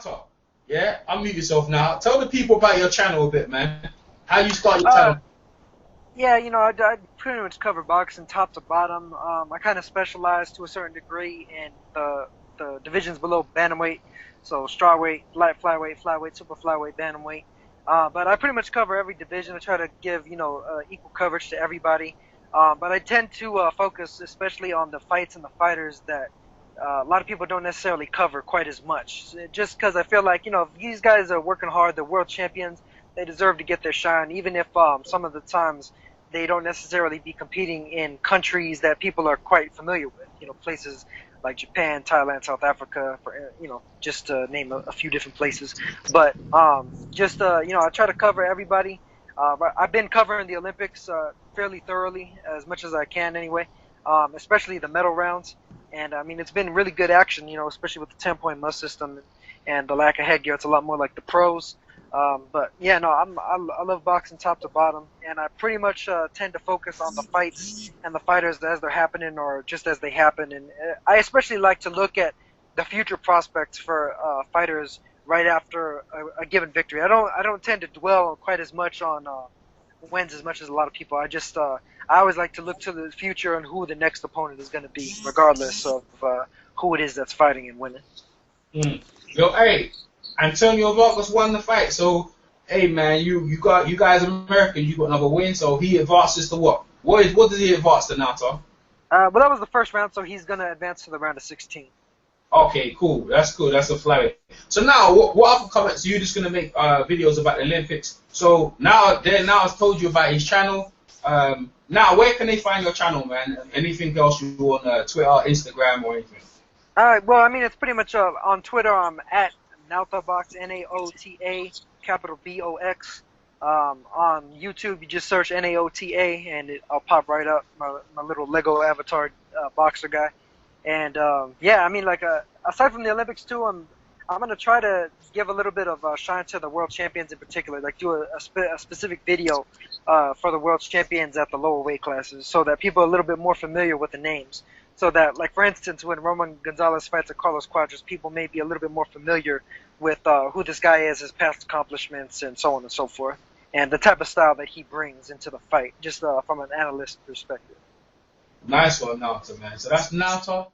Naota. Yeah, unmute yourself now. Tell the people about your channel a bit, man. How you start your channel. Yeah, I pretty much cover boxing top to bottom. I kind of specialize to a certain degree in the divisions below bantamweight, so strawweight, light flyweight, super flyweight, bantamweight. But I pretty much cover every division. I try to give equal coverage to everybody. But I tend to focus especially on the fights and the fighters that a lot of people don't necessarily cover quite as much. Just because I feel like if these guys are working hard, they're world champions, they deserve to get their shine, even if some of the times they don't necessarily be competing in countries that people are quite familiar with. Places like Japan, Thailand, South Africa, for just to name a few different places. But I try to cover everybody. I've been covering the Olympics fairly thoroughly, as much as I can anyway, especially the medal rounds. And I mean, it's been really good action, especially with the 10-point must system and the lack of headgear. It's a lot more like the pros. But yeah, no, I love boxing top to bottom, and I pretty much tend to focus on the fights and the fighters as they're happening or just as they happen. And I especially like to look at the future prospects for fighters right after a given victory. I don't tend to dwell quite as much on wins as much as a lot of people. I always like to look to the future and who the next opponent is going to be, regardless of who it is that's fighting and winning. Yo, hey, Antonio Vargas won the fight, so hey man, you guys American, you got another win, so he advances to what? What does he advance to now, Tom? Well, that was the first round, so he's gonna advance to the round of 16. Okay, cool. That's cool. That's a flyweight. So now, what other comments? You're just gonna make videos about the Olympics. So now I've told you about his channel. Now where can they find your channel, man? Anything else you on Twitter, Instagram, or anything? Well, I mean, it's pretty much on Twitter. I'm at NaotaBox, Naota, capital BOX. On YouTube, you just search Naota, and I'll pop right up. My little Lego avatar boxer guy. And yeah, I mean, like aside from the Olympics too, I'm gonna try to give a little bit of shine to the world champions in particular. Like do a specific video for the world champions at the lower weight classes, so that people are a little bit more familiar with the names. So that, like for instance, when Roman Gonzalez fights at Carlos Quadras, people may be a little bit more familiar with who this guy is, his past accomplishments, and so on and so forth, and the type of style that he brings into the fight, just from an analyst perspective. Nice one, Naota, man. So that's Naota.